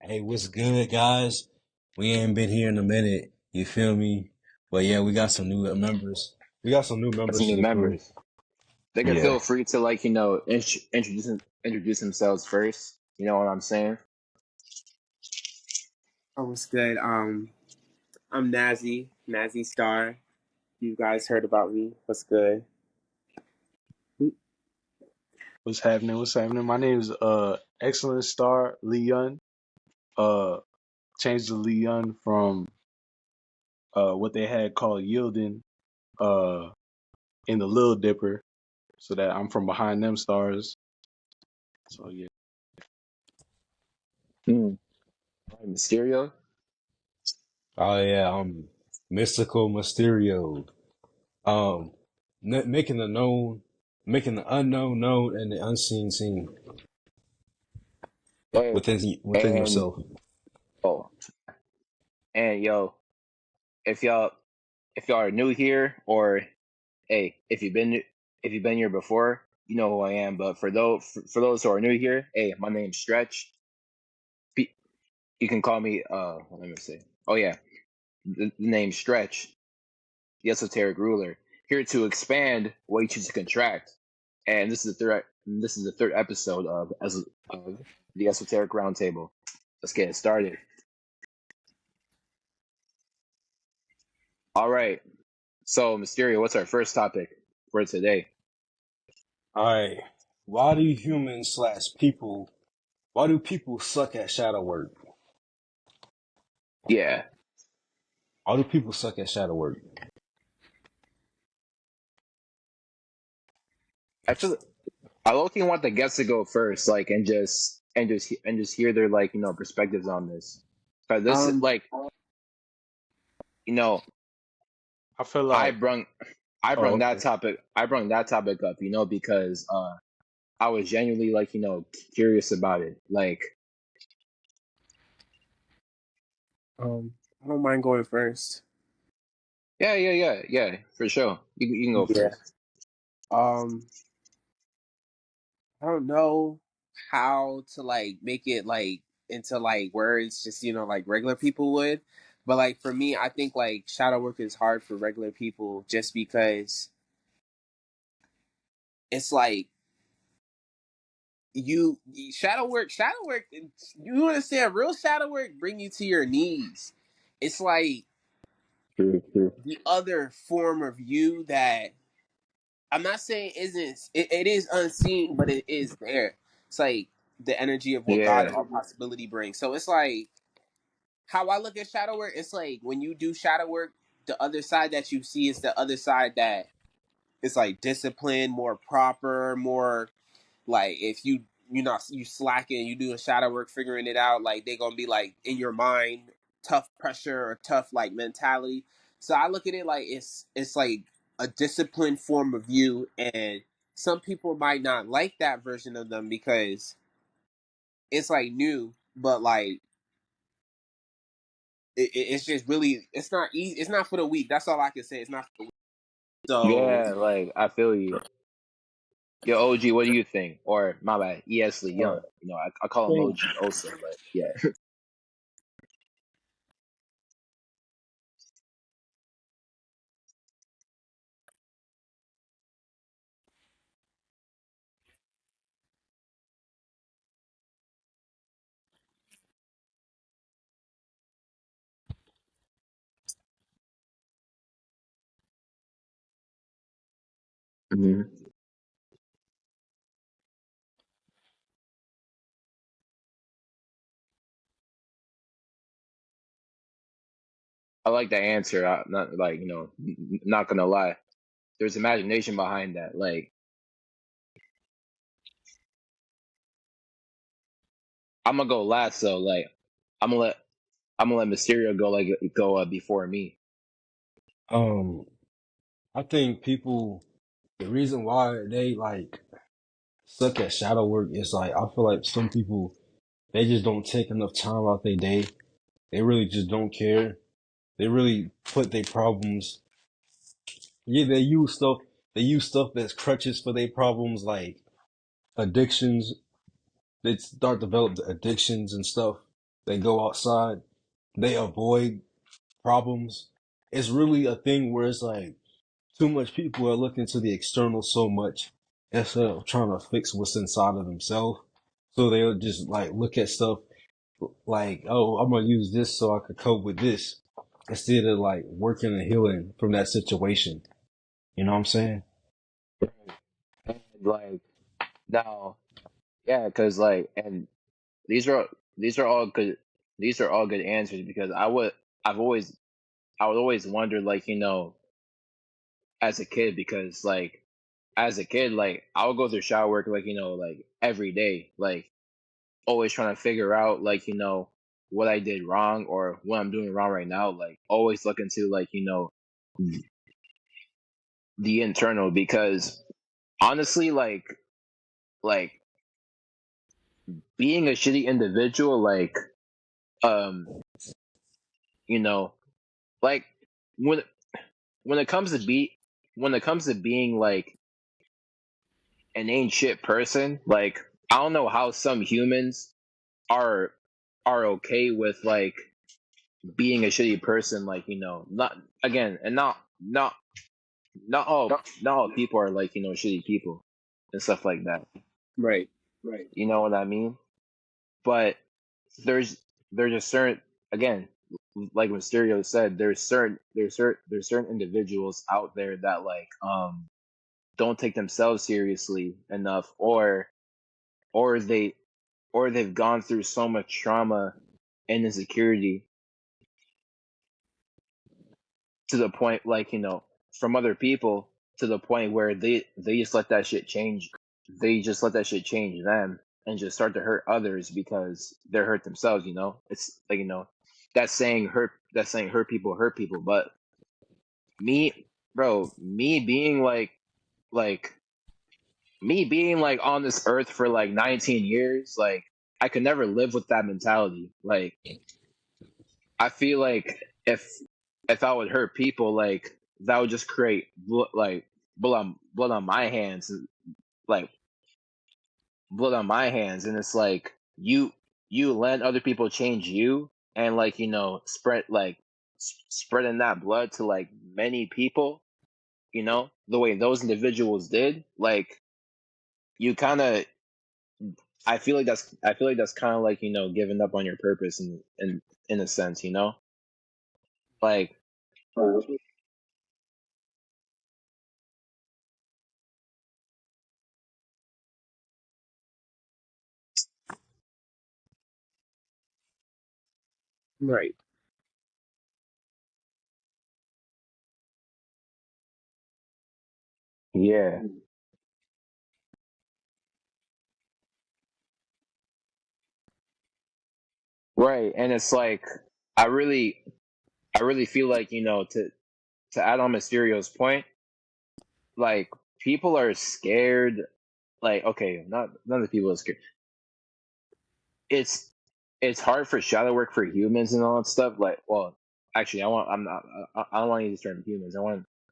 Hey, what's good, guys? We ain't been here in a minute. You feel me? But yeah, we got some new members. We got some new Got members some to new the crew. members. They can Yeah. feel free to introduce themselves first. You know what I'm saying? Oh, what's good? I'm Nazi Star. You guys heard about me? What's good? What's happening? What's happening? My name is Excellent Star Leon. Uh Changed the Leon from what they had called yielding uh in the Little Dipper, so that I'm from behind them stars. So yeah. Hmm. Mysterio. Oh yeah. Mystical Mysterio. Um, making the known, making the unknown known, and the unseen seen Hey, within and yourself. oh, and yo, if y'all if y'all are new here, or hey, if you've been here before, you know who I am. But for those who are new here, hey, my name's Stretch. Pe- You can call me. Let me see. Oh yeah, the name Stretch, the esoteric ruler, here to expand what you choose to contract. And this is the third episode of the Esoteric Roundtable. Let's get it started. All right. So, Mysterio, what's our first topic for today? All right. Why do humans slash people? Why do people suck at shadow work? Yeah. Why do people suck at shadow work? I feel I low-key want the guests to go first, like, and just hear their, like, perspectives on this. Cause this is Um, like, you know, I feel I like brung I oh, brung that okay. topic I brung that topic up, because I was genuinely, like, curious about it. Like, I don't mind going first. yeah, for sure. You can go Yeah. first. Um, I don't know how to like make it like into like words, just like regular people would. But like for me, I think like shadow work is hard for regular people just because it's like shadow work you understand real shadow work bring you to your knees. It's like True, true. the other form of you that I'm not saying it is unseen, but it is there. It's like the energy of what God Yeah. all possibility brings. So it's like how I look at shadow work, it's like when you do shadow work, the other side that you see is the other side that is like disciplined, more proper, more like if you slacking, you doing shadow work, figuring it out, like they gonna be like in your mind, tough pressure or tough like mentality. So I look at it like it's like a disciplined form of you, and some people might not like that version of them because it's like new, but like it's just really it's not easy. It's not for the weak. That's all I can say. It's not for the weak. So Yeah, like, I feel you. Yo, OG, what do you think? Or my bad, Lee Uh, Young. I call him think OG also, but yeah. Hmm. I like that answer. Not like, not gonna lie. There's imagination behind that. Like, I'm gonna go last, so like, I'm gonna let I'm gonna let Mysterio go before me. Um, I think people, the reason why they like suck at shadow work is like, I feel like some people, they just don't take enough time out their day. They really just don't care. They really put their problems, yeah, they use stuff that's crutches for their problems, like addictions. They start develop the addictions and stuff. They go outside, they avoid problems. It's really a thing where it's like too much people are looking to the external so much instead of trying to fix what's inside of themselves. So they'll just like look at stuff like, oh, I'm gonna use this so I could cope with this instead of like working and healing from that situation. You know what I'm saying? And like now, yeah, because like, and these are these are all good. These are all good answers because I've always I would always wonder like as a kid because like as a kid like I would go through shower work like like every day like always trying to figure out like what I did wrong or what I'm doing wrong right now like always look into like the internal because honestly like being a shitty individual like um you know like when when it comes to when it comes to being like an ain't shit person like I don't know how some humans are are okay with like being a shitty person like not again and not all people are like shitty people and stuff like that. Right. You know what I mean? But there's a certain again like Mysterio said there's certain individuals out there that like don't take themselves seriously enough or they or they've gone through so much trauma and insecurity to the point like from other people to the point where they just let that shit change they just let that shit change them and just start to hurt others because they're hurt themselves. It's like that saying hurt people, but me bro like me being like on this earth for like 19 years like I could never live with that mentality. Like I feel like if I would hurt people, like that would just create like blood on my hands, like blood on my hands, and it's like you let other people change you, and like spread like spreading that blood to like many people, the way those individuals did, like you kind of. I feel like that's kind of like giving up on your purpose in a sense, like. Right. Yeah. Right. And it's like I really I really feel like, to add on Mysterio's point, like people are scared like okay, not none of the people are scared. It's it's hard for shadow work for humans and all that stuff. Like well, actually I'm not I don't want to use the term humans. I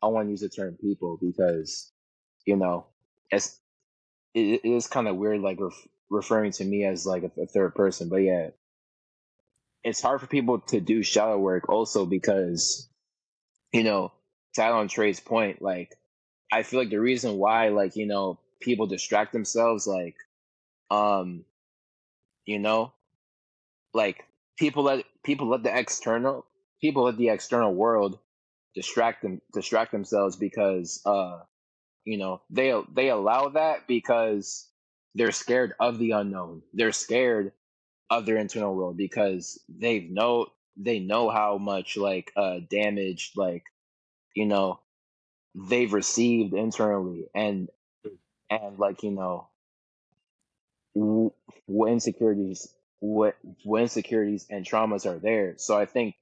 want to use the term people because, you know, it's it is kind of weird like referring to me as like a third person, but yeah, it's hard for people to do shadow work also because to add on Trey's point, like I feel like the reason why like people distract themselves, like um, you know, like people let the external world distract themselves because they allow that because they're scared of the unknown. They're scared of their internal world because they know how much like damage like you know they've received internally and like w- what insecurities what insecurities and traumas are there. So I think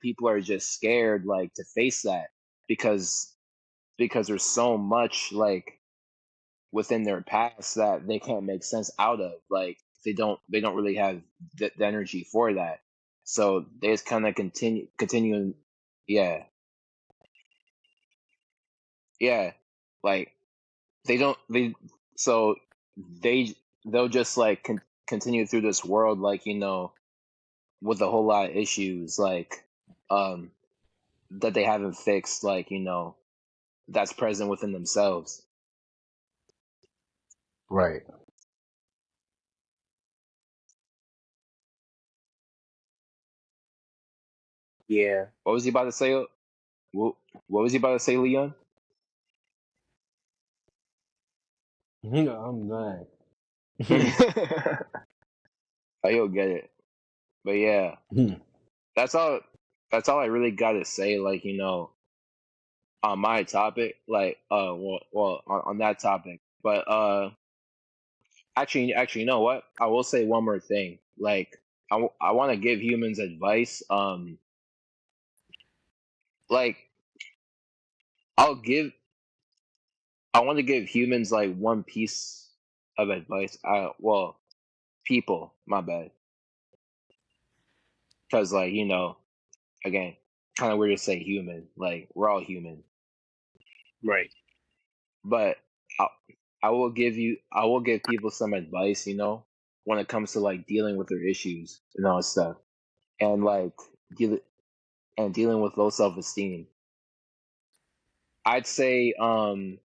people are just scared like to face that because there's so much like within their past that they can't make sense out of, like they don't really have the energy for that, so they just kind of continue. Yeah, yeah, like they don't they so they they'll just like continue through this world like with a whole lot of issues like that they haven't fixed, like, that's present within themselves. Right. Yeah. What was he about to say? What was he about to say, Leon? I'm mad. You'll get it. But yeah, that's all. That's all I really got to say. Like, on my topic, like, well, on that topic. But actually, you know what? I will say one more thing. Like, I want to give humans advice. Like, I'll give. I want to give humans like one piece of advice. Well, people, my bad, because like, again, kind of weird to say human. Like, we're all human, Right. but I, I will give people some advice, when it comes to like dealing with their issues and all that stuff, and like deal, and dealing with low self esteem. I'd say, and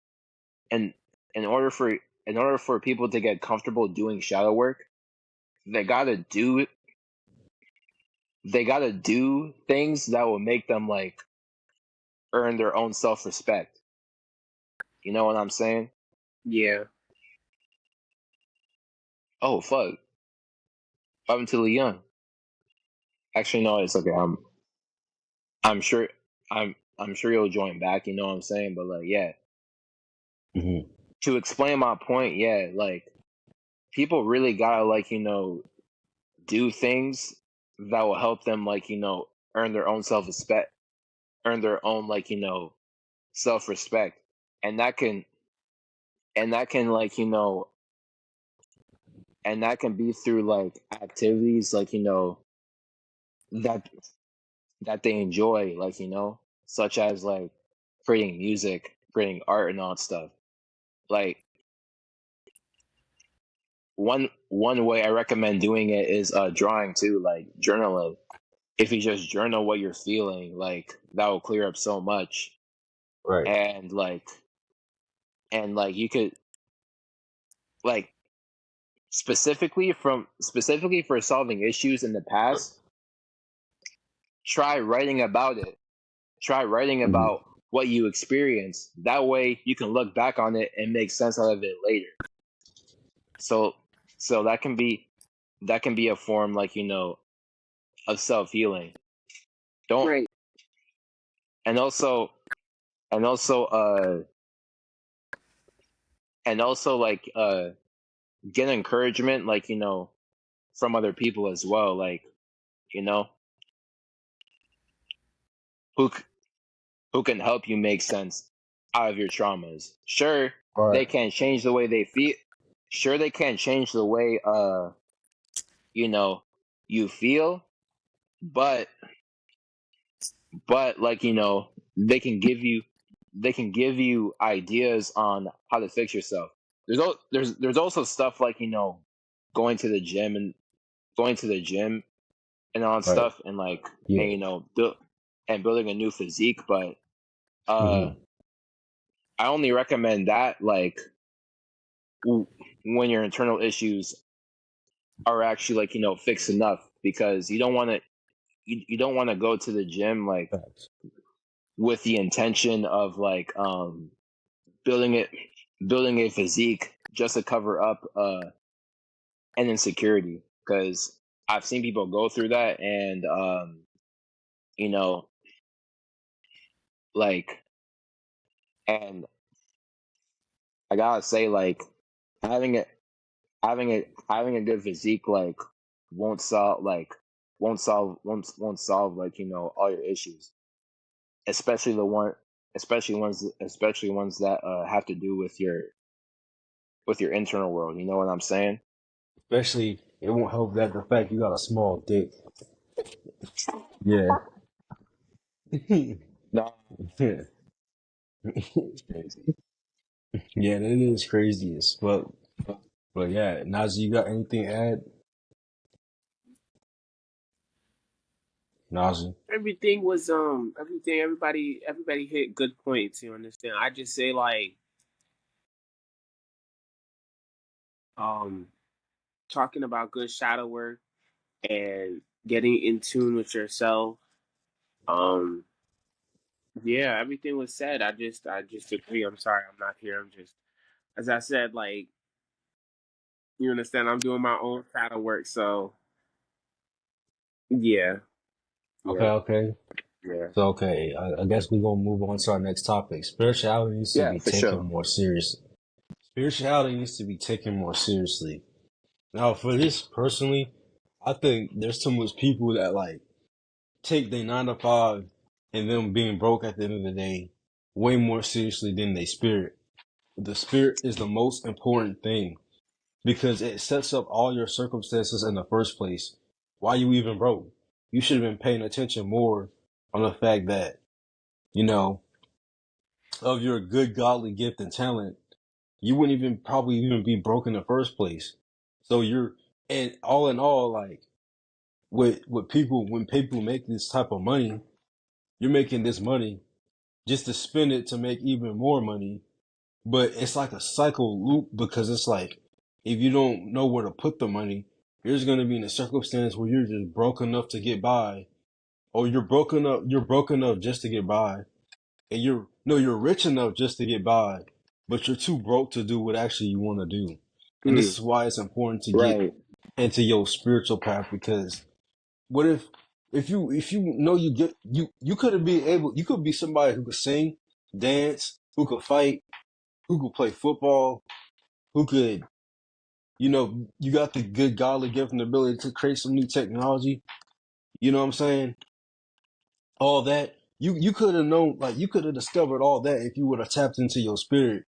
in order for people to get comfortable doing shadow work, they gotta do things that will make them like earn their own self respect. You know what I'm saying? Yeah. Oh fuck! Up until Leon. Actually, no, it's okay. I'm sure I'm sure you'll join back. You know what I'm saying? But like, yeah, Hmm. to explain my point, yeah, like people really gotta like do things that will help them like earn their own self respect, earn their own like self respect, and that can like and that can be through like activities like that they enjoy, like such as like creating music, creating art, and all that stuff. Like one way I recommend doing it is drawing too, like journaling. If you just journal what you're feeling, like that will clear up so much. Right. And like you could like specifically for solving issues in the past, try writing about it. Try writing Hmm. about what you experienced. That way you can look back on it and make sense out of it later. So that can be a form like of self healing. Don't Right. and also and also like get encouragement like from other people as well, like you know who who can help you make sense out of your traumas. Sure, Right. they can't change the way they feel. Sure, they can't change the way you know you feel, but like they can give you ideas on how to fix yourself. There's also stuff like going to the gym and all that Right. stuff, and like and Yeah. building a new physique, but uh Hmm. I only recommend that like when your internal issues are actually like fixed enough, because you don't want to go to the gym like Facts. with the intention of like building it building a physique just to cover up an insecurity, because I've seen people go through that, and you know like and I gotta say, like, having it having a good physique like won't solve like all your issues, especially especially ones that have to do with your internal world. You know what I'm saying? Especially, it won't help that the fact you got a small dick. Yeah. No, Yeah, it's crazy. that is crazy as fuck. But yeah, Nazi, you got anything to add? Nazi? Everything was everything everybody hit good points, you understand. I just say like um talking about good shadow work and getting in tune with yourself. Um yeah, everything was said. I just agree. I'm sorry I'm not here. I'm just, as I said, like, you understand, I'm doing my own shadow work, so yeah. Okay, Yeah. okay. Yeah. So okay, I guess we're gonna move on to our next topic. Spirituality needs to Yeah, be for taken sure. more serious. Spirituality needs to be taken more seriously. Now, for this personally, I think there's too much people that like take their 9 to 5 and them being broke at the end of the day way more seriously than their spirit. The spirit is the most important thing because it sets up all your circumstances in the first place. Why you even broke? You should have been paying attention more on the fact that, you know, of your good godly gift and talent, you wouldn't even probably even be broke in the first place. So you're, and all in all, like with people, when people make this type of money, you're making this money just to spend it to make even more money. But it's like a cycle loop because it's like, if you don't know where to put the money, you're just going to be in a circumstance where you're just broke enough to get by, or you're broke enough just to get by, and you're rich enough just to get by, but you're too broke to do what actually you want to do. And this Mm. is why it's important to get Right. into your spiritual path, because what if you know you get you could be able, you could be somebody who could sing, dance, who could fight, who could play football, who could, you got the good godly gift and ability to create some new technology. You know what I'm saying? All that you could have known, like you could have discovered all that if you would have tapped into your spirit.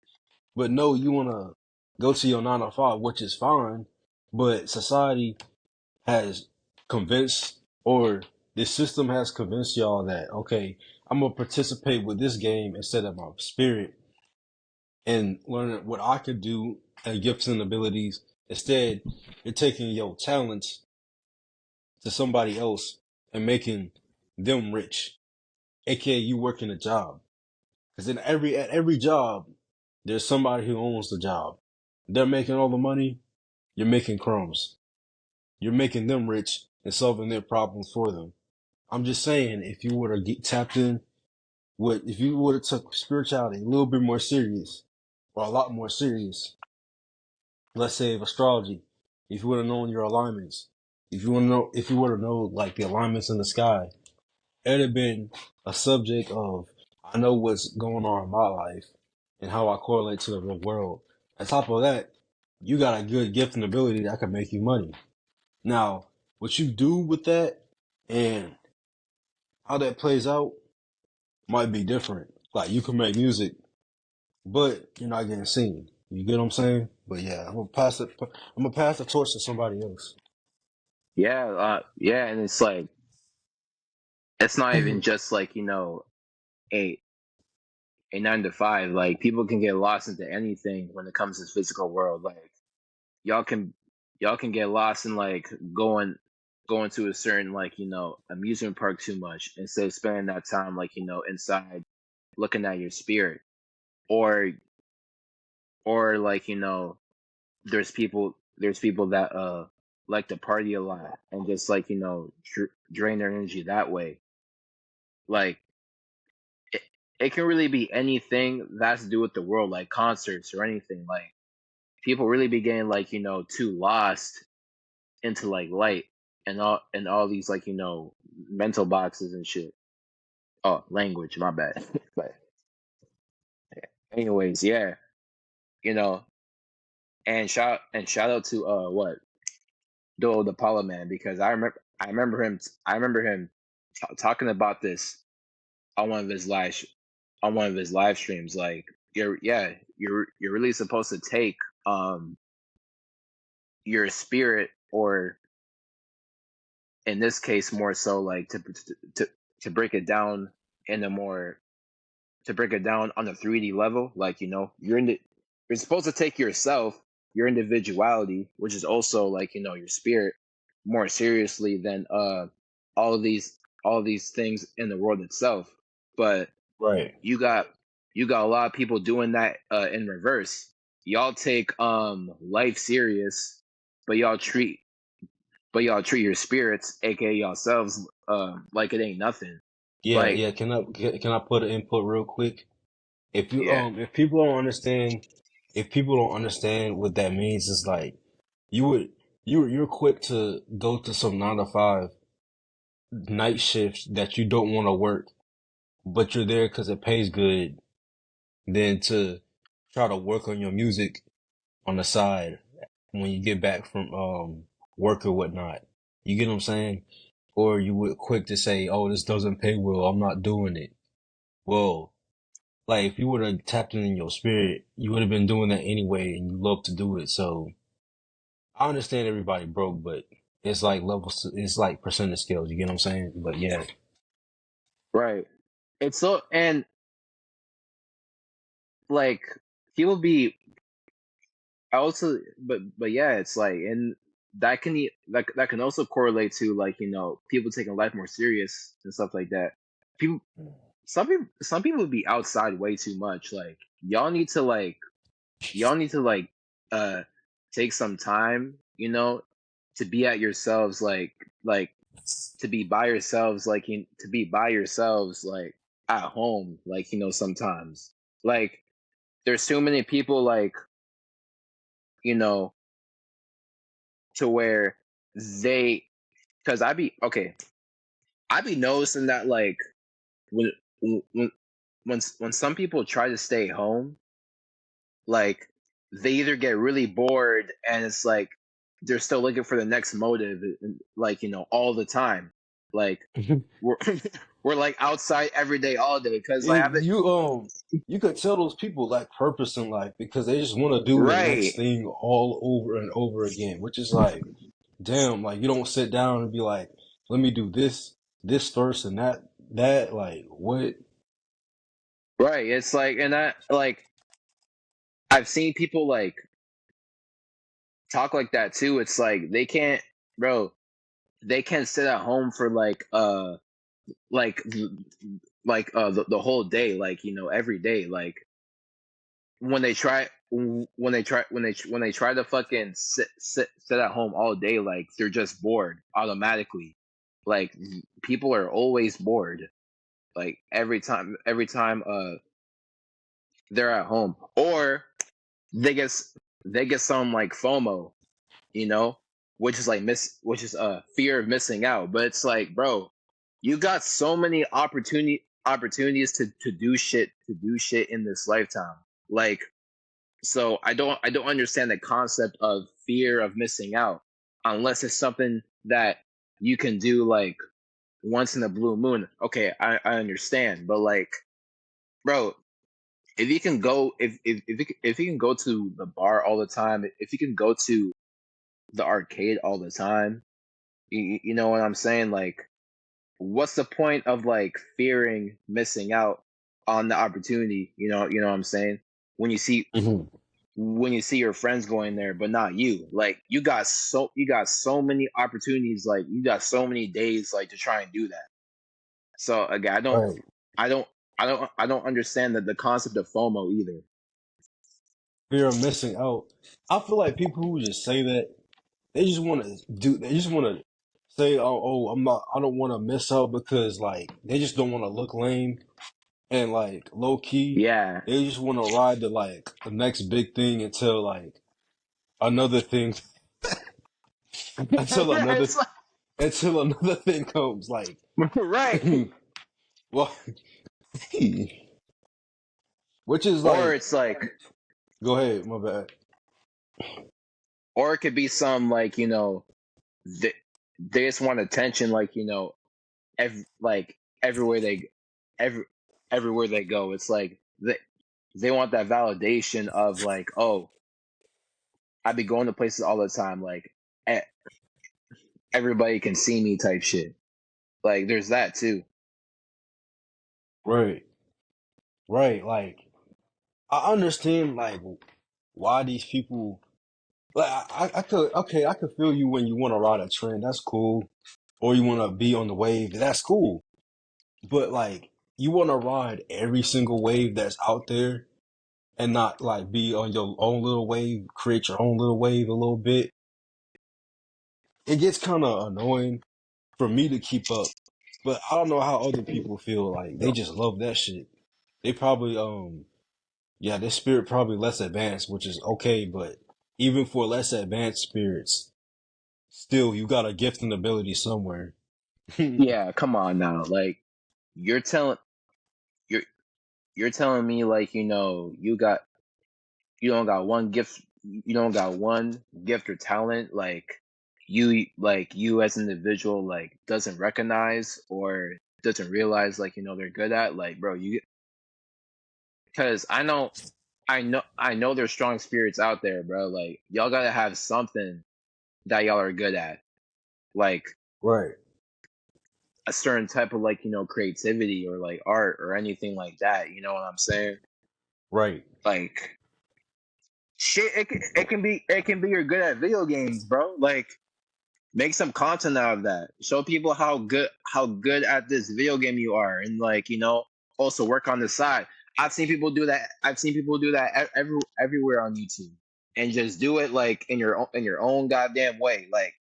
But no, you want to go to your 9 to 5, which is fine. But society has convinced, or this system has convinced y'all that, okay, I'm going to participate with this game instead of my spirit and learn what I could do and gifts and abilities. Instead, you're taking your talents to somebody else and making them rich, aka you working a job. Because at every job, there's somebody who owns the job. They're making all the money. You're making crumbs. You're making them rich and solving their problems for them. I'm just saying, if you were to get tapped in, if you would have took spirituality a little bit more serious, or a lot more serious, let's say of astrology, if you would have known your alignments, if you would have known like the alignments in the sky, it'd have been a subject of, I know what's going on in my life and how I correlate to the real world. On top of that, you got a good gift and ability that can make you money. Now, what you do with that and how that plays out might be different. Like you can make music, but you're not getting seen. You get what I'm saying? But yeah, I'm gonna pass the torch to somebody else. Yeah, yeah, and it's like it's not even just like, a a 9 to 5. Like people can get lost into anything when it comes to this physical world. Like y'all can y'all can get lost in like going to a certain like, amusement park too much instead of spending that time like, inside looking at your spirit. Or like, there's people that like to party a lot and just like, drain their energy that way. Like it, it can really be anything that's to do with the world, like concerts or anything. Like people really be getting like, too lost into like light and all these like, mental boxes and shit. Oh, language, my bad. But anyways, yeah, you know, and shout out to what Dolo the Paula man, because I remember him talking about this on one of his live streams. Like you're really supposed to take um your spirit, or in this case more so like to to break it down in a more to break it down on a 3D level. Like, you're supposed to take yourself, your individuality, which is also like, your spirit, more seriously than all of these all these things in the world itself. But Right. you got you got a lot of people doing that in reverse. Y'all take life serious, but y'all treat your spirits, aka yourselves, like it ain't nothing. Yeah, Like, yeah. Can I put an input real quick? yeah, If people don't understand, if people don't understand what that means, it's like you would you're quick to go to some 9 to 5 night shifts that you don't want to work, but you're there because it pays good, than to try to work on your music on the side when you get back from work or whatnot. You get what I'm saying? Or you would quick to say, "Oh, this doesn't pay well. I'm not doing it." Well, like if you would have tapped in your spirit, you would have been doing that anyway, and you love to do it. So I understand everybody broke, but it's like levels. It's like percentage scales. You get what I'm saying? But yeah. right. It's so and like people be I also but yeah, it's like and that can that can also correlate to like people taking life more serious and stuff like that. People some people be outside way too much. Like y'all need to uh take some time, to be at yourselves like to be by yourselves to be by yourselves like at home like sometimes like there's too many people like you know to where they because I be noticing that like when when when some people try to stay home, like they either get really bored and it's like they're still looking for the next motive, like all the time. Like we're we're like outside every day, all day, because like I've been You could tell those people lack purpose in life because they just want to do the next right, thing all over and over again, which is like, damn, like you don't sit down and be like, let me do this first and that, like what? right. It's like, and I like I've seen people like talk like that too. It's like they can't, bro. They can't sit at home for like the whole day, like every day, like when they try to fucking sit at home all day, like they're just bored automatically. Like people are always bored, like every time they're at home, or they get they get some like FOMO, you know, which is fear of missing out. But it's like, bro, you got so many opportunities to do shit in this lifetime. Like, so I don't understand the concept of fear of missing out unless it's something that you can do like once in a blue moon. Okay, I understand, but like, bro, if you can go if you can go to the bar all the time, if you can go to the arcade all the time, you know what I'm saying? Like, what's the point of like fearing missing out on the opportunity? You know what I'm saying? When you see Mhm. when you see your friends going there, but not you. Like, you got so many opportunities. Like, you got so many days like to try and do that. So again, Right. I don't, I don't understand the concept of FOMO either. Fear of missing out. I feel like people who just say that they just want to do. They just want to say, oh, I'm not. I don't want to miss out because like they just don't want to look lame and like low key. Yeah, They just want to ride the like the next big thing until like another thing until another it's like, until another thing comes. Like, right. well, which is Or like, it's like, go ahead, my bad. or it could be some like they just want attention, like like everywhere every everywhere they go. It's like they want that validation of like, oh, I be going to places all the time, like e- everybody can see me type shit. Like there's that too. Right, right. Like, I understand like why these people. Like, I could okay, I could feel you when you want to ride a trend. That's cool. or you want to be on the wave, that's cool. But like, you want to ride every single wave that's out there and not like be on your own little wave, create your own little wave a little bit. It gets kind of annoying for me to keep up, but I don't know how other people feel. Like they just love that shit. They probably yeah, their spirit probably less advanced, which is okay. But even for less advanced spirits, still you got a gift and ability somewhere. Yeah, come on now. Like you're telling you're you're telling me like you don't got one gift, you don't got one gift or talent like you as an individual like doesn't recognize or doesn't realize like they're good at, like, bro, you, because I know there's strong spirits out there, bro. Like y'all gotta have something that y'all are good at, like Right, a certain type of like creativity or like art or anything like that, you know what I'm saying? right. Like shit, it can be you're good at video games, bro. Like make some content out of that. Show people how good at this video game you are, and like also work on the side. I've seen people do that. I've seen people do that everywhere on YouTube, and just do it like in your own goddamn way. Like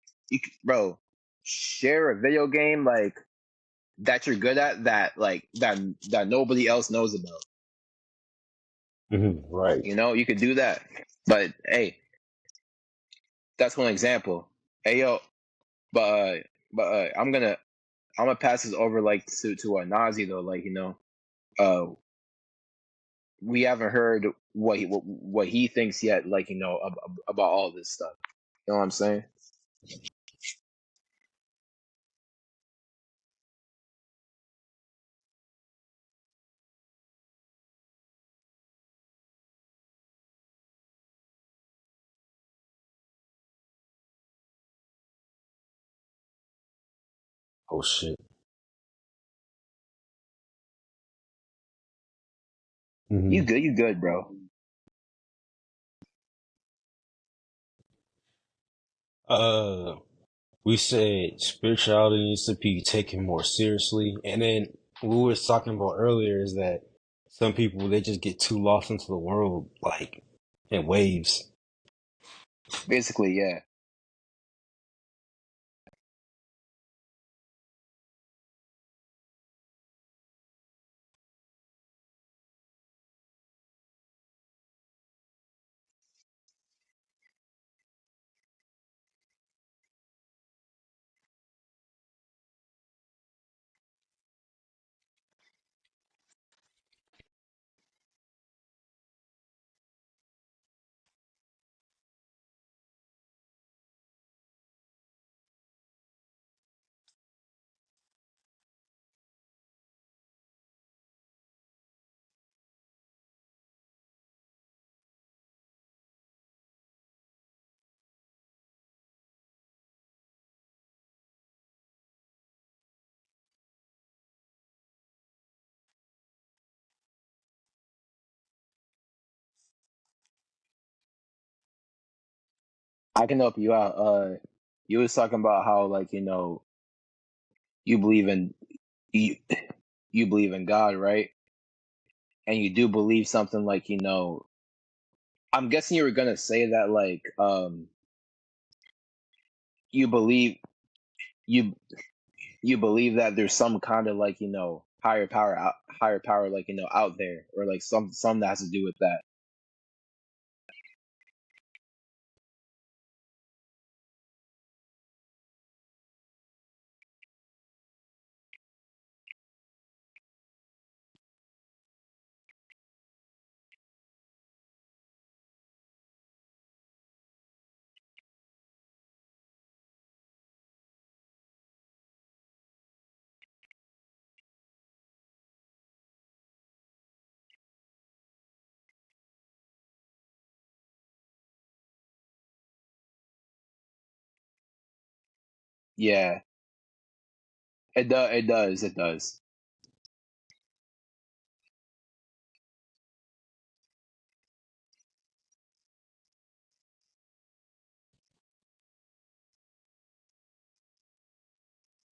bro, share a video game like that you're good at, that nobody else knows about. Right. You could do that. But hey, that's one example. Hey yo, but I'm gonna pass this over like to Nazi though. Like uh, we haven't heard what he thinks yet. Like about all this stuff. You know what I'm saying? Oh shit. You hmm good? You good, bro? Uh, we said spirituality needs to be taken more seriously, and then what we was talking about earlier is that some people they just get too lost into the world, like in waves. Basically, yeah, I can help you out. You was talking about how like you believe in you you believe in God, right? And you do believe something like I'm guessing you were gonna say that like you believe you you believe that there's some kind of like higher power like out there, or like some that has to do with that. Yeah, it does.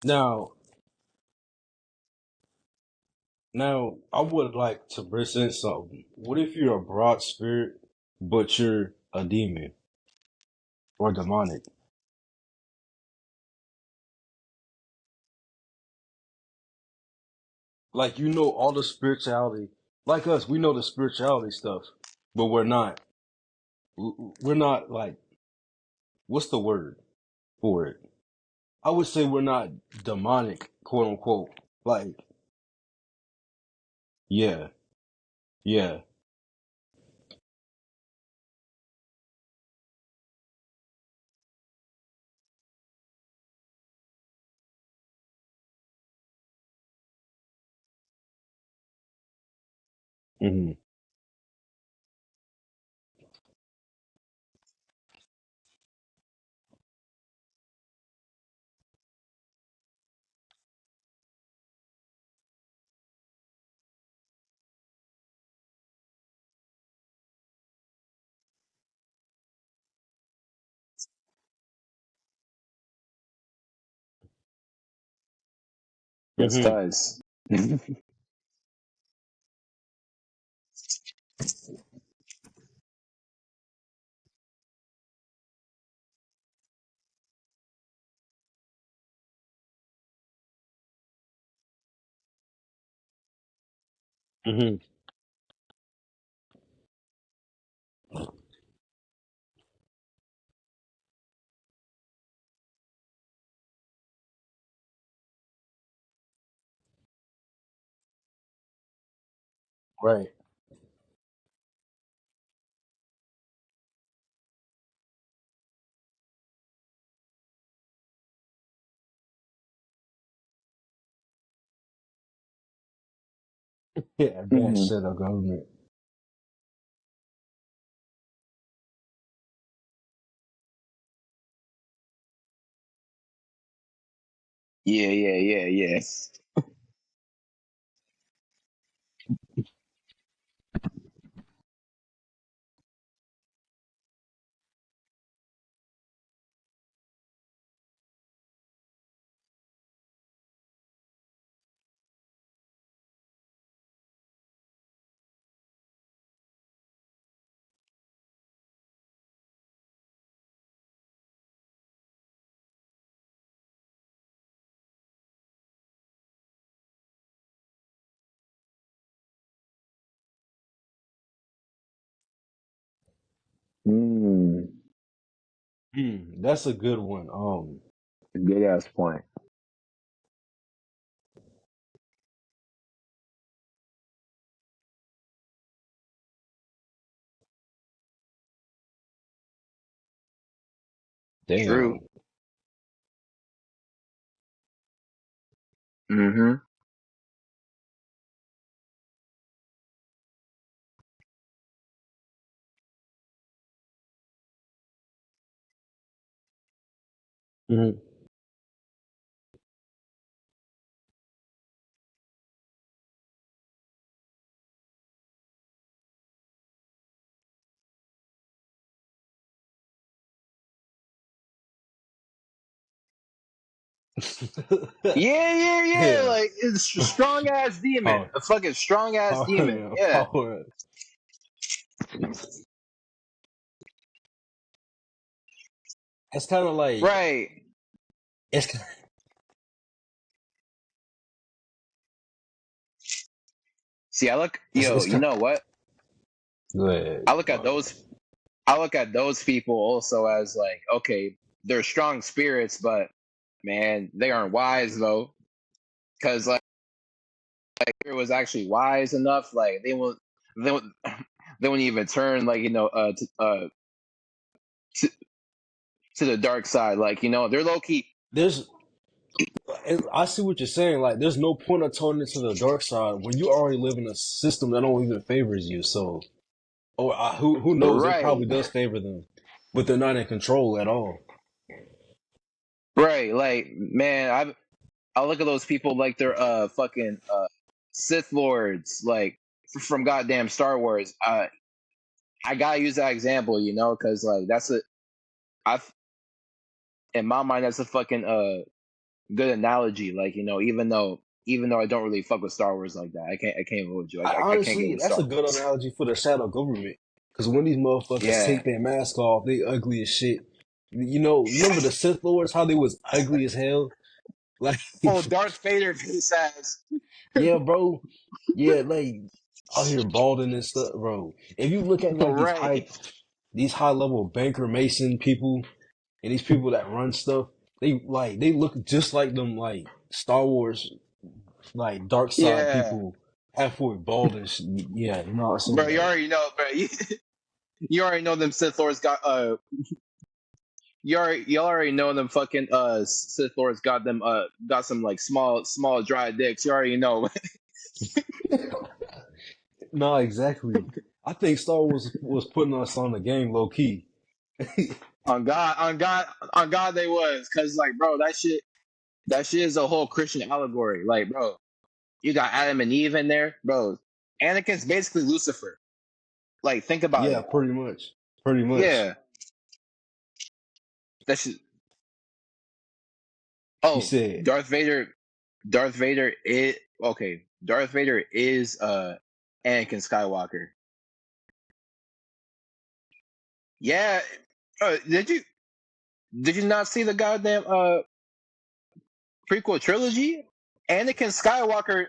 Now, now, I would like to present something. What if you're a broad spirit, but you're a demon or demonic? Like you know all the spirituality, like us, we know the spirituality stuff, but we're not like what's the word for it? I would say we're not demonic, quote unquote. Like, yeah, yeah. Hmm. Yes, it Hmm. does. Hmm. Right. Yeah, bad Mhm. shit of government. Yeah, yeah, yeah, yeah. Mm, That's a good one. good ass point. True. Damn. Mm-hmm. Hmm. Yeah, yeah, yeah. Yeah. Like it's a strong ass demon. Power, A fucking strong ass demon. power, Yeah. power. It's kind of like Right. it's. See, I look yo, It's you kind. know what? Good. I look at those I look at those people also as like, okay, they're strong spirits, but man, they aren't wise though. Cause like it was actually wise enough, like they won't they won't even turn like, to, to the dark side. Like, they're low key. There's I see what you're saying. Like, there's no point of turning to the dark side when you already live in a system that don't even favors you. So, or who knows? It Right. probably does favor them, but they're not in control at all. Right. Like, man, I look at those people like they're fucking Sith lords, like from goddamn Star Wars. I gotta use that example, because like I in my mind that's a fucking good analogy. Like, even though I don't really fuck with Star Wars like that, I can't hold you. I can't get Honestly, with that's Star a good Wars. analogy for the shadow government. Because when these motherfuckers Yeah. take their mask off, they ugly as shit. You know, remember the Sith Lords, how they was ugly as hell? Like, Oh, Darth Vader face ass. yeah, bro. Yeah, like, out here balding and stuff, bro. If you look at like Right. these high level banker mason people and these people that run stuff, they look just like them like Star Wars like dark side Yeah. people halfway bald and yeah, you know what I'm saying? Bro, you Like, already know, bro. You already know them Sith Lords got you already know them fucking Sith Lords got some like small dry dicks. You already know. no, exactly. I think Star Wars was putting us on the game low key. On God they was, cause like, bro, that shit is a whole Christian allegory. Like, bro, you got Adam and Eve in there, bro. Anakin's basically Lucifer. Like, think about Yeah, it. pretty much. Pretty much. Yeah, that shit. You Oh, said, Darth Vader. Darth Vader is okay. Darth Vader is Anakin Skywalker. Yeah. Did you not see the goddamn prequel trilogy? Anakin Skywalker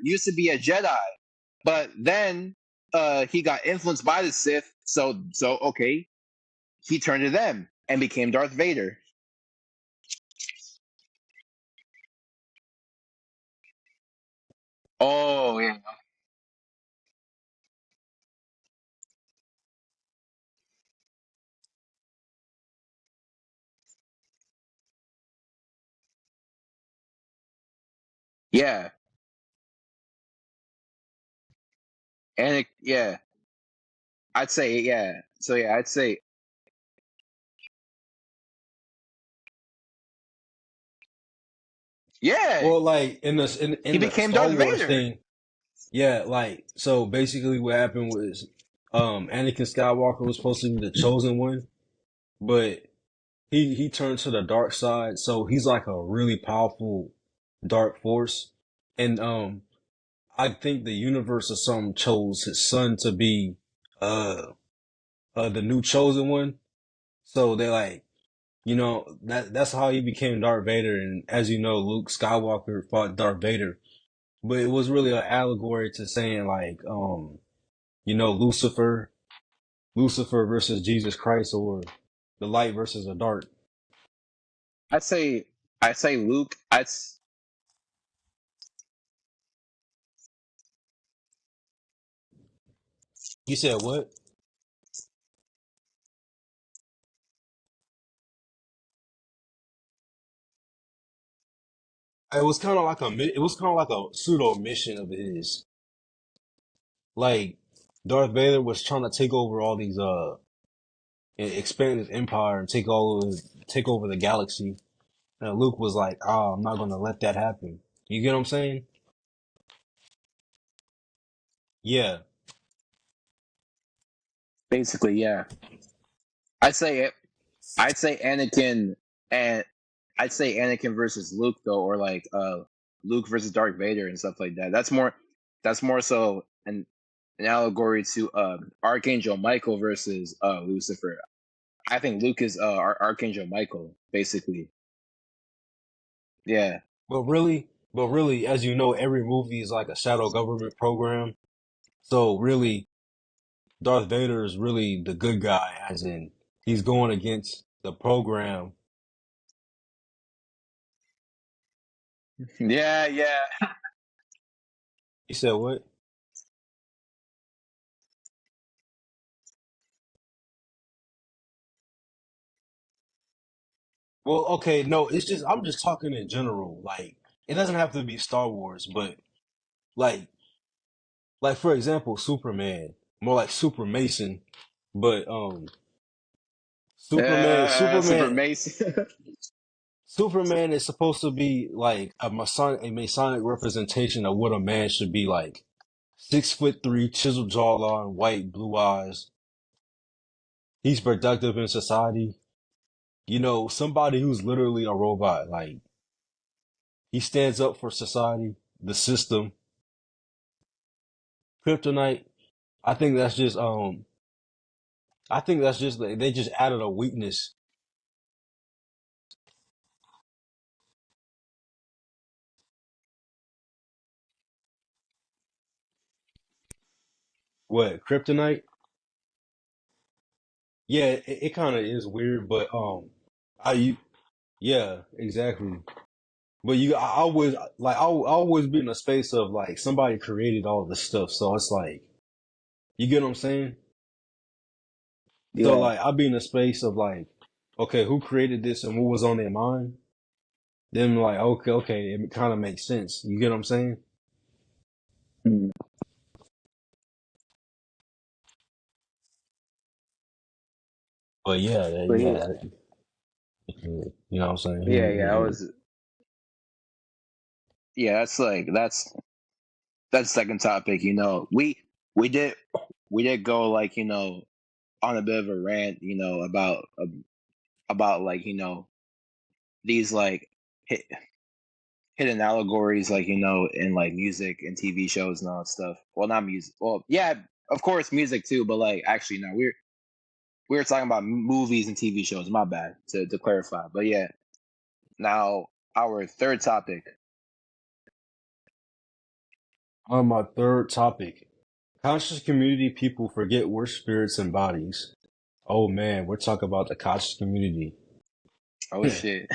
used to be a Jedi, but then he got influenced by the Sith, so okay, he turned to them and became Darth Vader. Oh yeah. Yeah. Yeah. I'd say yeah. So yeah, I'd say yeah, well, like he in the became Star Darth Wars Vader. thing, yeah, like so basically what happened was Anakin Skywalker was supposed to be the chosen one, but he turned to the dark side, so he's like a really powerful dark force. And I think the universe or something chose his son to be uh the new chosen one. So they like, you know, that's how he became Darth Vader. And as you know, Luke Skywalker fought Darth Vader. But it was really an allegory to saying like, you know, Lucifer versus Jesus Christ, or the light versus the dark. I'd say I'd say Luke. You said what? It was kind of like it was kind of like a pseudo mission of his. Like Darth Vader was trying to take over all these expand his empire and take over the galaxy. And Luke was like, "Oh, I'm not gonna let that happen." You get what I'm saying? Yeah. Basically, yeah. I'd say it. I'd say Anakin and I'd say Anakin versus Luke though, or like Luke versus Darth Vader and stuff like that. That's more so an allegory to Archangel Michael versus Lucifer. I think Luke is Archangel Michael, basically. Yeah. But really, as you know, every movie is like a shadow government program. So really, Darth Vader is really the good guy, as in he's going against the program. Yeah, yeah. You said what? Well, okay, no, it's just I'm just talking in general. Like it doesn't have to be Star Wars, but like for example, Superman, more like Super Mason, but Super Superman Mason. Superman is supposed to be like a Masonic representation of what a man should be like. 6'3", chiseled jawline, white, blue eyes. He's productive in society. You know, somebody who's literally a robot, like he stands up for society, the system. Kryptonite, I think that's just I think that's just they just added a weakness. What, kryptonite? Yeah, it kind of is weird, but I yeah, exactly. But I always like I always be in a space of like somebody created all this stuff, so it's like you get what I'm saying. So Yeah. like I'll be in a space of like, okay, who created this and what was on their mind? Then like, okay, it kind of makes sense. You get what I'm saying? Mm. But yeah, But yeah, yeah, you know what I'm saying? yeah, I was. Yeah, that's like that's second topic. We did we did go like on a bit of a rant, about like these like hit, hidden allegories, like in like music and TV shows and all that stuff. Well, not music. Well, yeah, of course music too, but like actually no, we were talking about movies and TV shows. My bad to clarify, but yeah. Now our third topic. On my third topic, conscious community people forget we're spirits and bodies. Oh man, we're talking about the conscious community. Oh shit.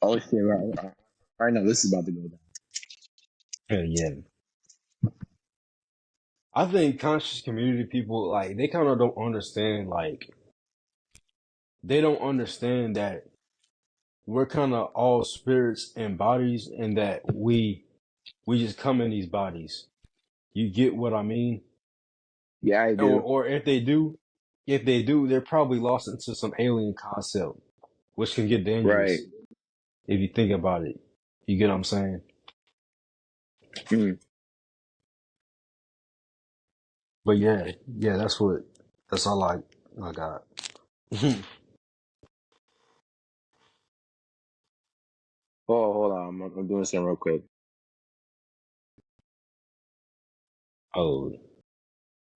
Oh shit. Right. I know this is about to go down. Yeah. I think conscious community people, like, they kind of don't understand, like, they don't understand that we're kind of all spirits and bodies and that we just come in these bodies. You get what I mean? Yeah, I do. Or if they do, they're probably lost into some alien concept, which can get Right. dangerous if you think about it. You get what I'm saying? Mm. But yeah, yeah, that's all I got. Hold on. I'm doing something real quick. Oh,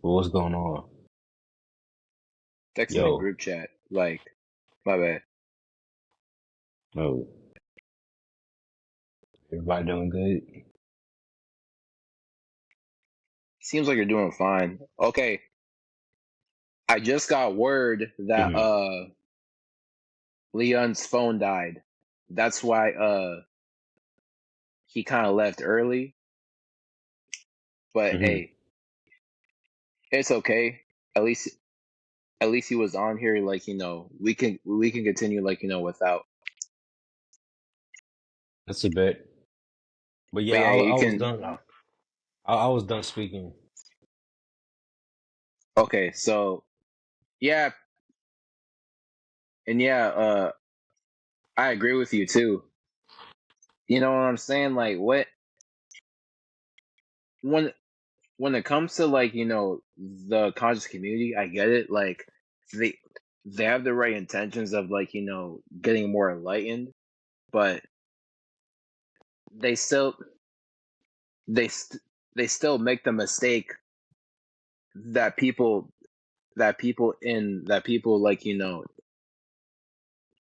well, what's going on? Text in the Yo, group chat. Like, my bad. no, everybody doing good? Seems like you're doing fine. Okay. I just got word that Hmm. Leon's phone died. That's why he kind of left early. But Hmm. hey, it's okay. At least he was on here. Like we can continue like without. That's a bet. But But yeah, yeah, I you was can. done. I was done speaking. Okay, so yeah, and yeah, I agree with you too. You know what I'm saying? Like when when it comes to like the conscious community, I get it. Like they they have the right intentions of like getting more enlightened, but they still they st- they still make the mistake that people like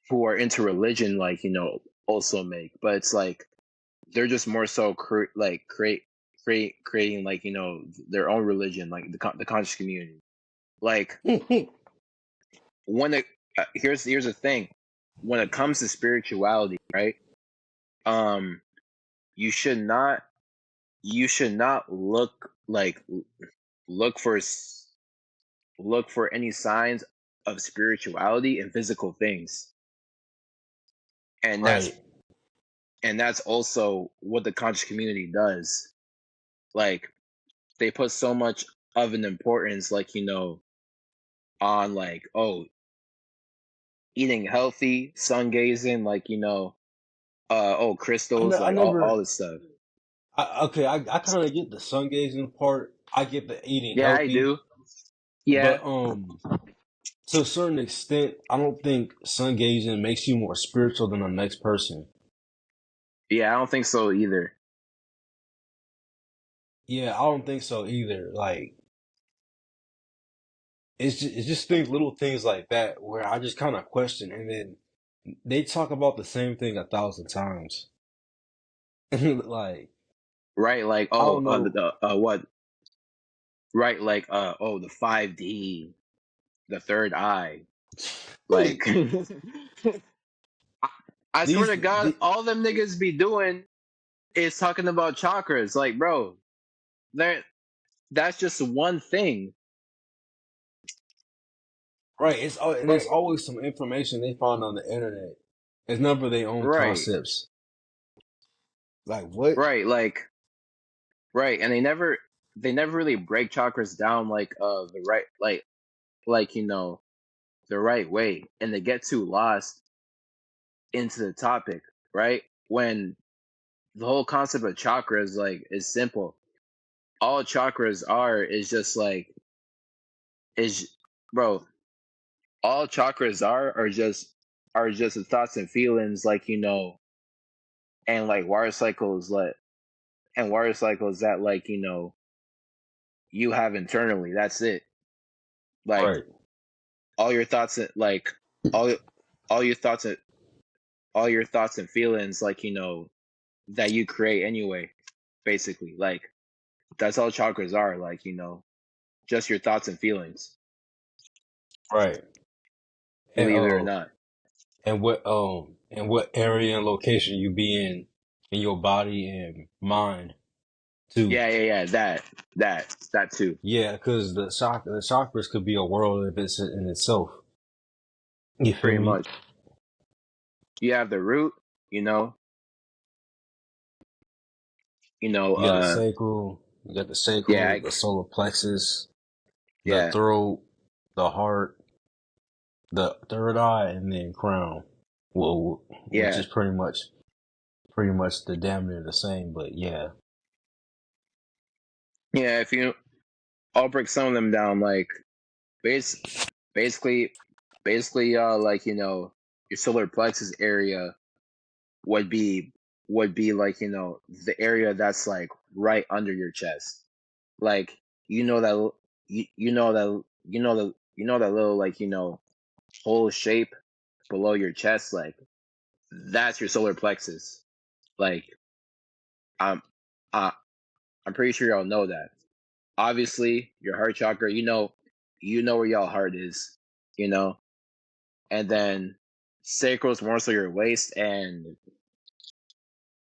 who are into religion like also make. But it's like they're just more so creating like their own religion, like the conscious community. Like when it here's the thing, when it comes to spirituality, right? um you should not look like look for look for any signs of spirituality in physical things. And Right. that's also what the conscious community does. Like they put so much of an importance like on like, oh, eating healthy, sun gazing, like oh, crystals, I like all never. this stuff. Okay, I kind of get the sun gazing part. I get the eating Yeah, I healthy, do. Yeah. but to a certain extent, I don't think sun gazing makes you more spiritual than the next person. Yeah, I don't think so either. Yeah, I don't think so either. Like, it's just things, little things like that where I just kind of question, and then they talk about the same thing 1,000 times. Like, Right, like I oh, don't know. what? Right, like oh, the 5D, the third eye. Like, I swear these, to God, the, all them niggas be doing is talking about chakras. Like, bro, there. That's just one thing. right? And it's always some information they find on the internet. It's never their own Right, concepts. Like what? right, right, and they never really break chakras down like the right like the right way, and they get too lost into the topic, right? When the whole concept of chakras like is simple. All chakras are is just like is bro. All chakras are just the thoughts and feelings and like water cycles that you have internally. That's it. Like Right, all your thoughts all all your thoughts and all your thoughts and feelings that you create anyway. Basically, like that's all chakras are. Just your thoughts and feelings. right. And Believe it or not. and what area and location you be in your body and mind too. Yeah. That too. Yeah, because the chakras could be a world of its in itself. You feel Pretty me? much. You have the root. You know. You know. You got the sacral, you got the Yeah. sacral, the solar plexus, the Yeah. throat, the heart, the third eye, and then crown. Well, which Yeah. is pretty much the damn near the same, but yeah. Yeah. If you, I'll break some of them down. Like base, basically, your solar plexus area would be the area that's like right under your chest. Like you know that little hole shape below your chest. Like that's your solar plexus. Like I'm uh, I'm pretty sure y'all know that. Obviously, your heart chakra. You know where y'all heart is. You know, and then sacral is more so your waist, and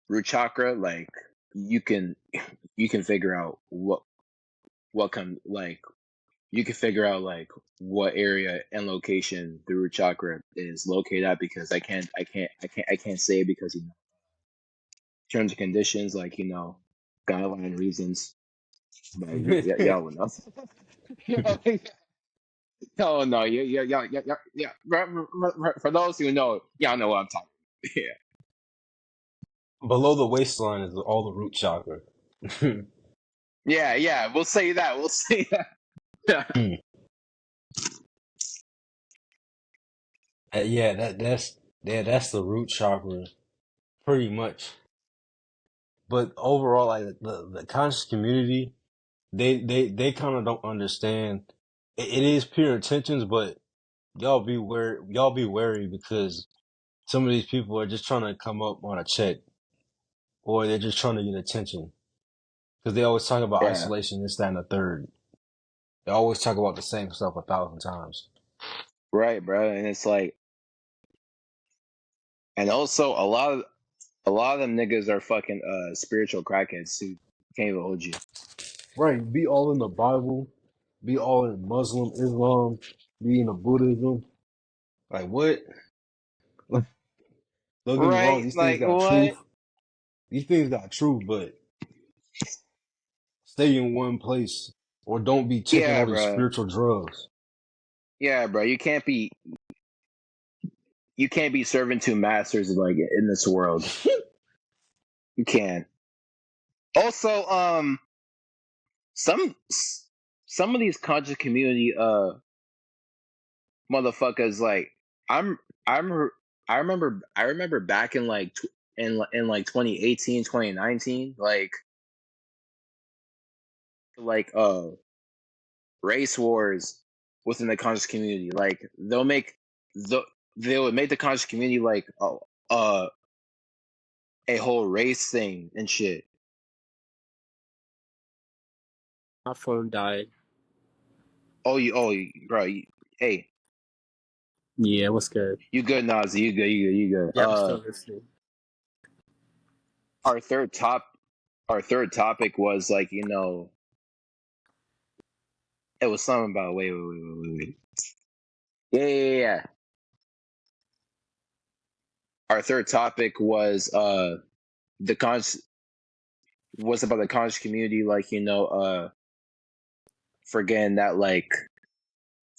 root chakra. Like you can you can figure out what come like you can figure out like what area and location the root chakra is located at, because I can't say it because terms and conditions, guideline reasons, but y'all would know. No, no, yeah. For those who know, y'all know what I'm talking about. Yeah, Below the waistline is all the root chakra. yeah. We'll say that. We'll say that. Yeah, that's the root chakra, pretty much. But overall, like the conscious community, they kind of don't understand. It is pure intentions, but y'all be wary because some of these people are just trying to come up on a check, or they're just trying to get attention. Because they always talk about Yeah, isolation, this, that, and the third. They always talk about the same stuff 1,000 times. right, bro. And it's like, and also a lot of them niggas are fucking spiritual crackheads too. Can't even hold you. Right, be all in the Bible, be all in Muslim, Islam, be in the Buddhism. Like what? Don't get me wrong, Right? these things Like got what? truth. These things got truth, but stay in one place or don't be taking Yeah, all these bro. spiritual drugs. Yeah, bro. You can't be serving two masters like in this world. You can't. Also, some some of these conscious community motherfuckers like I'm I'm I remember back in like in like 2018 2019 like race wars within the conscious community. Like they would make the conscious community like a whole race thing and shit. My phone died. Bro, hey, Yeah, what's good? you good, Nazi? You good. Yeah, I'm still listening. Our third topic was like it was something about wait. Yeah. Our third topic was the conscious was about the conscious community, like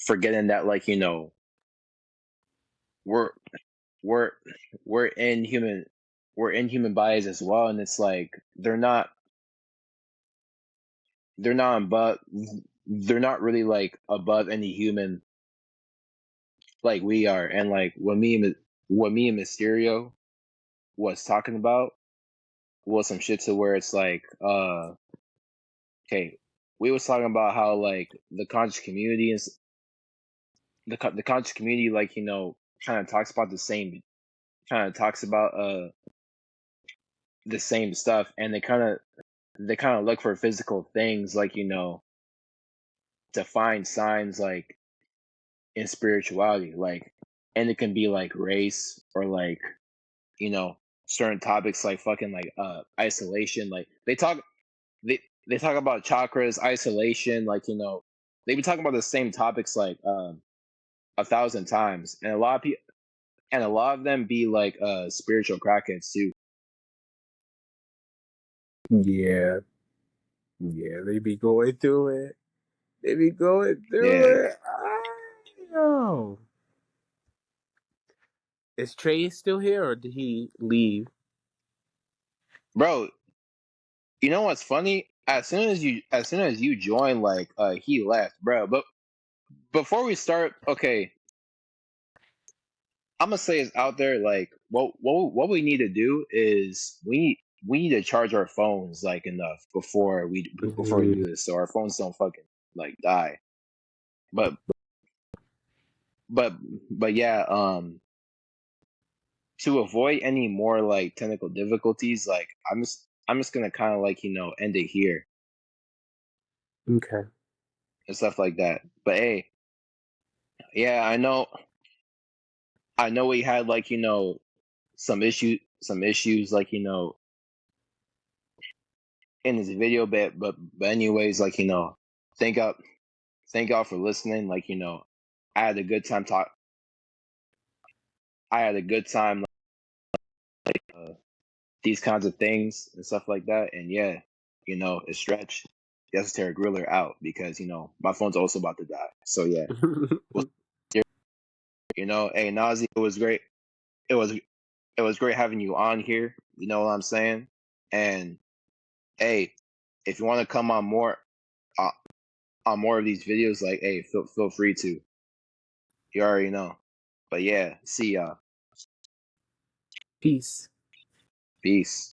forgetting that like we're we're we're in human bodies as well, and it's like they're not above they're not really like above any human like we are. And like what me and Mysterio was talking about was some shit to where it's like okay, we was talking about how like the conscious community is the conscious community, like kind of talks about the same stuff, and they kind of look for physical things, like to find signs like in spirituality, like, and it can be like race or like you know certain topics like fucking like isolation. Like they talk about chakras, isolation, like they be talking about the same topics like 1,000 times, and a lot of them be like spiritual crackheads too. Yeah, yeah, they be going through it. They be going Yeah, through it. Yo. Is Trey still here or did he leave? bro. You know what's funny? As soon as you joined, like he left, bro. But before we start, okay, I'm gonna say it's out there. Like, what we need to do is we need to charge our phones like enough before we Mhm. do this, so our phones don't fucking like die. But but but yeah, to avoid any more like technical difficulties, like I'm just gonna kind of like end it here Okay. and stuff like that. But hey, yeah, I know we had like some issues like in this video, but anyways, like thank y'all thank y'all for listening. Like I had a good time talk. I had a good time like these kinds of things and stuff like that. And yeah, it's Stretch, the Esoteric Ruler out, because my phone's also about to die. So yeah, we'll see hey Nazi, it was great. It was it was great having you on here. You know what I'm saying? And hey, if you want to come uh, on more of these videos, like hey, feel free to. You already know. But yeah, see y'all. Peace. Peace.